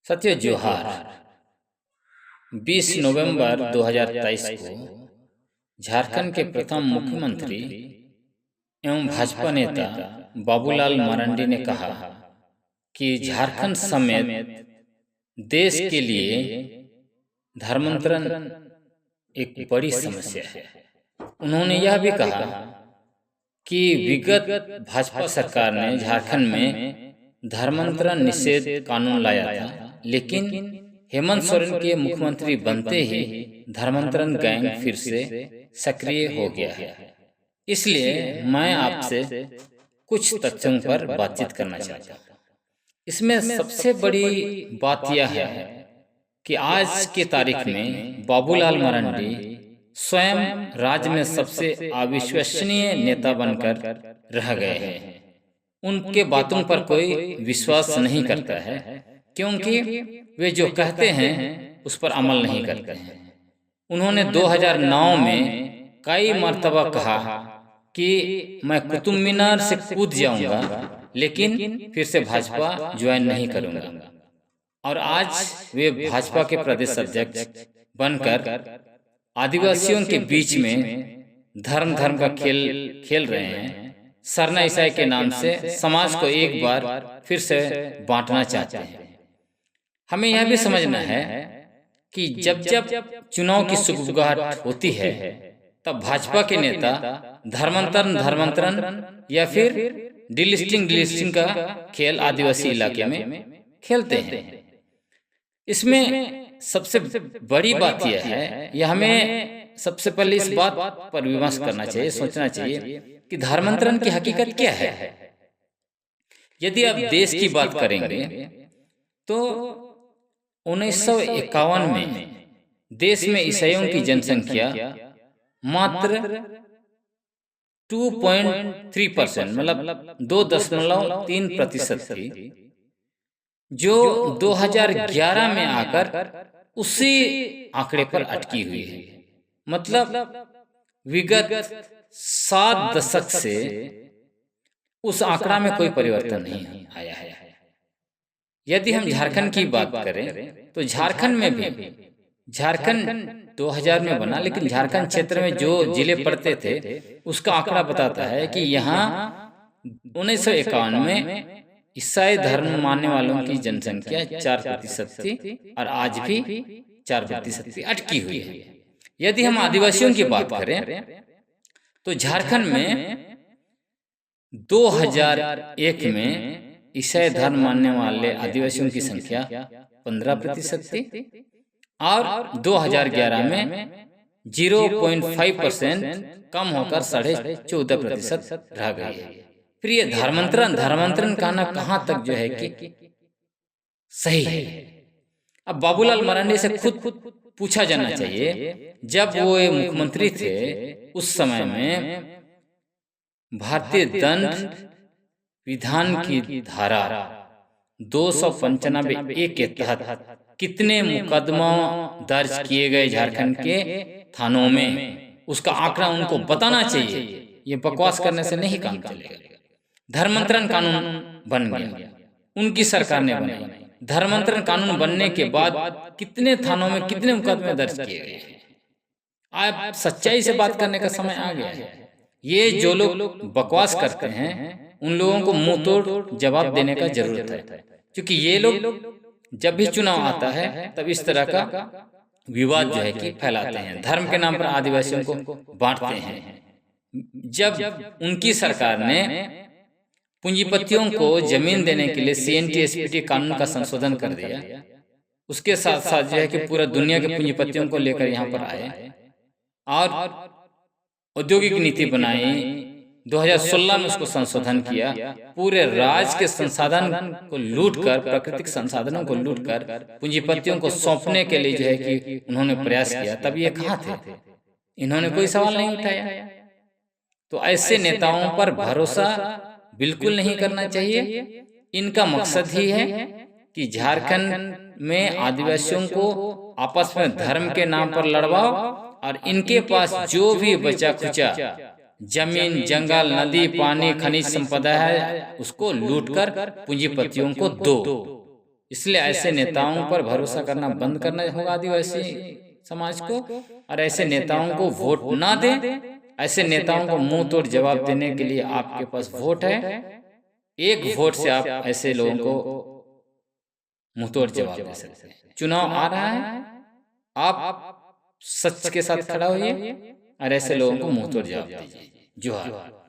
सत्य जोहार। 20 नवंबर 2023 को झारखंड के प्रथम मुख्यमंत्री एवं भाजपा नेता बाबूलाल मरांडी ने कहा कि झारखंड समेत देश के लिए धर्मांतरण एक बड़ी समस्या है। उन्होंने यह भी कहा कि विगत भाजपा सरकार ने झारखंड में धर्मांतरण निषेध कानून लाया था, लेकिन हेमंत सोरेन के मुख्यमंत्री बनते ही धर्मांतरण गैंग फिर से सक्रिय हो गया है। इसलिए मैं आपसे कुछ तथ्यों पर बातचीत करना चाहता हूँ। इसमें सबसे बड़ी बात यह है कि आज के तारीख में बाबूलाल मरांडी स्वयं राज्य में सबसे अविश्वसनीय नेता बनकर रह गए हैं। उनके बातों पर कोई विश्वास नहीं करता है, क्योंकि वे जो कहते हैं उस पर अमल नहीं करते हैं। उन्होंने 2009 में कई मर्तबा कहा कि मैं कुतुब मीनार से कूद जाऊंगा, लेकिन फिर से भाजपा ज्वाइन नहीं करूंगा। और आज वे भाजपा के प्रदेश अध्यक्ष बनकर आदिवासियों के बीच में धर्म का खेल रहे हैं। सरना ईसाई के नाम से समाज को एक बार फिर से बांटना चाहते हैं। हमें यह भी समझना है कि जब चुनाव की सुगबुगाहट होती है, तब भाजपा के नेता धर्मांतरण या फिर डिलिस्टिंग का खेल आदिवासी इलाके में खेलते हैं। इसमें सबसे बड़ी बात यह है, यह हमें सबसे पहले इस बात पर विमर्श करना चाहिए, सोचना चाहिए कि धर्मांतरण की हकीकत क्या है। यदि आप देश की बात करेंगे तो 1951 में देश में ईसाइयों की जनसंख्या मात्र 2.3%, मतलब 2.3% थी, जो 2011 में आकर उसी आंकड़े पर अटकी हुई है। मतलब विगत 7 दशक से उस आंकड़ा में कोई परिवर्तन नहीं आया है। यदि हम झारखंड की बात करें तो झारखंड में भी 2000 में बना, लेकिन झारखंड क्षेत्र में जो जिले पड़ते थे उसका आंकड़ा बताता है कि यहाँ 1951 में ईसाई धर्म मानने वालों की जनसंख्या 4% थी और आज भी 4% थी, अटकी हुई है। यदि हम आदिवासियों की बात करें तो झारखंड में 2001 में ईसाई धर्म मानने वाले आदिवासियों की संख्या 15% थी और 2011 में 0.5% कम होकर 14.5% रह गई है। फिर ये धर्मांतरण कहना कहाँ तक जो है कि सही है। अब बाबूलाल मरांडी से खुद पूछा जाना चाहिए, जब वो मुख्यमंत्री थे उस समय में भारतीय दंड विधान की धारा 295A के तहत कितने मुकदमा दर्ज किए गए झारखंड के थानों में, उसका आंकड़ा उनको बताना चाहिए। ये बकवास करने से नहीं काम चलेगा। धर्मांतरण कानून बन गया, उनकी सरकार ने बनाया। धर्मांतरण कानून बनने के बाद कितने थानों में कितने मुकदमे दर्ज किए गए। आप सच्चाई से बात करने का समय आ गया है। ये जो लोग बकवास करते हैं उन लोगों को मुंह तोड़ जवाब देने का जरूरत है, क्योंकि ये लोग जब भी चुनाव आता है तब इस तरह का विवाद जो है कि फैलाते हैं, धर्म के नाम पर आदिवासियों को बांटते हैं। जब उनकी सरकार ने पूंजीपतियों को जमीन देने के लिए CNT-SPT कानून का संशोधन कर दिया, उसके साथ साथ जो है कि पूरा दुनिया के पूंजीपतियों को लेकर यहाँ पर आए और औद्योगिक नीति बनाई। 2016 में उसको संशोधन किया। पूरे राज्य के संसाधन को लूटकर, प्राकृतिक संसाधनों को लूटकर पूंजीपतियों को सौंपने के लिए जो है कि उन्होंने प्रयास किया। तब ये कहाँ थे? इन्होंने कोई सवाल नहीं उठाया। तो ऐसे नेताओं पर भरोसा बिल्कुल नहीं करना चाहिए। इनका मकसद ही है कि झारखंड में आदिवासियों को आपस में धर्म के नाम पर लड़वाओ और इनके पास जो भी बचा खुचा जमीन, जंगल, नदी, पानी, खनिज संपदा है उसको लूटकर पूंजीपतियों को दो। इसलिए ऐसे नेताओं पर भरोसा करना बंद करना होगा आदिवासी समाज को, और ऐसे नेताओं को वोट ना दे। ऐसे नेताओं को मुंह तोड़ जवाब देने के लिए आपके पास वोट है। एक वोट से आप ऐसे लोगों को मुंह तोड़ जवाब दे सकते हैं। चुनाव आ रहा है, आप सच के साथ खड़ा होइए और ऐसे लोगों को मुंह तोड़ जवाब दीजिए। जोहार।